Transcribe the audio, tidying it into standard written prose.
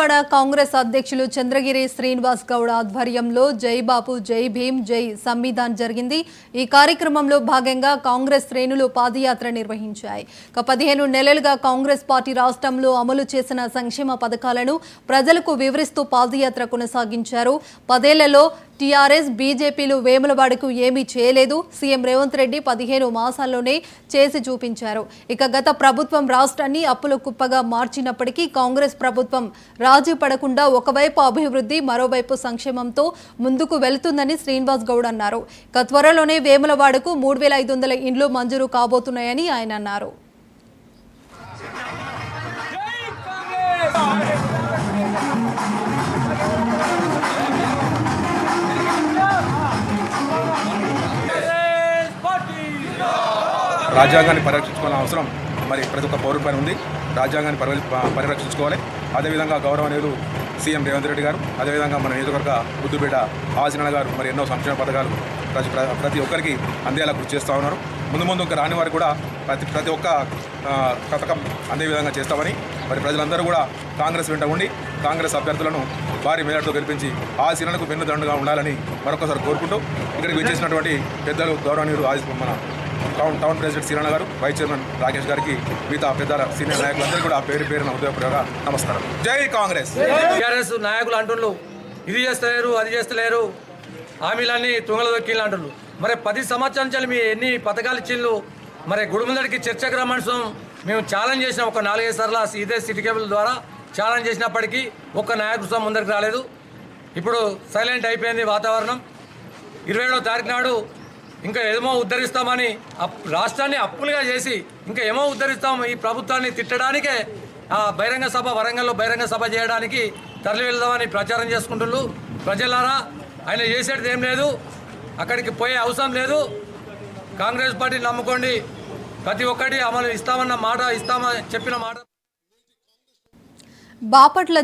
విజయవాడ కాంగ్రెస్ అధ్యక్షులు చంద్రగిరి శ్రీనివాస్ గౌడ్ ఆధ్వర్యంలో జై బాపు జై భీమ్ జై సంవిధాన్ జరిగింది। ఈ కార్యక్రమంలో భాగంగా కాంగ్రెస్ శ్రేణులు పాదయాత్ర నిర్వహించాయి। 15 నెలలుగా కాంగ్రెస్ పార్టీ రాష్ట్రంలో అమలు చేసిన సంక్షేమ పథకాలను ప్రజలకు వివరిస్తూ పాదయాత్ర కొనసాగించారు। 10 ఏళ్లలో టీఆర్ఎస్ బీజేపీలు వేములవాడకు ఏమీ చేయలేదు। సీఎం రేవంత్ రెడ్డి 15 మాసాల్లోనే చేసి చూపించారు। ఇక గత ప్రభుత్వం రాష్ట్రాన్ని అప్పుల కుప్పగా మార్చినప్పటికీ కాంగ్రెస్ ప్రభుత్వం రాజీ పడకుండా ఒకవైపు అభివృద్ధి మరోవైపు సంక్షేమంతో ముందుకు వెళ్తుందని శ్రీనివాస్ గౌడ్ అన్నారు। ఇక త్వరలోనే వేములవాడకు 3500 ఇండ్లు మంజూరు కాబోతున్నాయని ఆయన అన్నారు। రాజ్యాంగాన్ని పరిరక్షించుకోవాల్సిన అవసరం మరి ప్రతి ఒక్క పౌరుడిపైన ఉంది। రాజ్యాంగాన్ని పరిరక్షించుకోవాలి। అదేవిధంగా గౌరవనీయులు సీఎం రేవంత్ రెడ్డి గారు, అదేవిధంగా మన నియోజకవర్గ ముద్దుబిడ్డ ఆశీర్ణ గారు మరి ఎన్నో సంక్షేమ పథకాలు ప్రతి ఒక్కరికి అందేలా కృషి చేస్తూ ఉన్నారు। ముందు ఇంకా రాని వారికి కూడా ప్రతి ఒక్క పథకం అందే విధంగా చేస్తామని మరి ప్రజలందరూ కూడా కాంగ్రెస్ వెంట ఉండి కాంగ్రెస్ అభ్యర్థులను భారీ మేరతో గెలిపించి ఆశీర్ణకు వెన్నుదండుగా ఉండాలని మరొకసారి కోరుకుంటూ ఇక్కడికి వచ్చేసినటువంటి పెద్దలు గౌరవనీయులు మన టౌన్ ప్రెసిడెంట్ సీరణ గారు, వైస్ చైర్మన్ రాకేష్ గారికి, మిగతా పెద్ద సీనియర్ నాయకులందరూ కూడా పేరున ఉదయపూర్వక నమస్కారం। జై కాంగ్రెస్। టీఆర్ఎస్ నాయకులు అంటున్నారు ఇది చేస్తలేరు అది చేస్తలేరు, హామీలన్నీ తుంగల దొక్కిళ్ళు అంటున్నారు। మరి 10 సంవత్సరాల నుంచి మీ ఎన్ని పథకాలు ఇచ్చిళ్ళు? మరి గుడిముందడికి చర్చకు రమ్మని మేము ఛాలెంజ్ చేసినాం, ఒక 4-5 సార్లు ఇదే సిటీ కేబుల్ ద్వారా ఛాలెంజ్ చేసినప్పటికీ ఒక్క నాయకుడు ముందరికి రాలేదు। ఇప్పుడు సైలెంట్ అయిపోయింది వాతావరణం। 27వ తారీఖు నాడు ఇంకా ఏమో ఉద్ధరిస్తామని రాష్ట్రాన్ని అప్పులుగా చేసి ఇంకా ఏమో ఉద్ధరిస్తాం ఈ ప్రభుత్వాన్ని తిట్టడానికే బహిరంగ సభ వరంగల్లో బహిరంగ సభ చేయడానికి తరలి వెళ్దామని ప్రచారం చేసుకుంటున్నారు। ప్రజలారా ఆయన చేసేది ఏం లేదు, అక్కడికి పోయే అవసరం లేదు। కాంగ్రెస్ పార్టీని నమ్ముకోండి, ప్రతి ఒక్కటి అమలు ఇస్తామన్న మాట, ఇస్తామని చెప్పిన మాట। బాపట్ల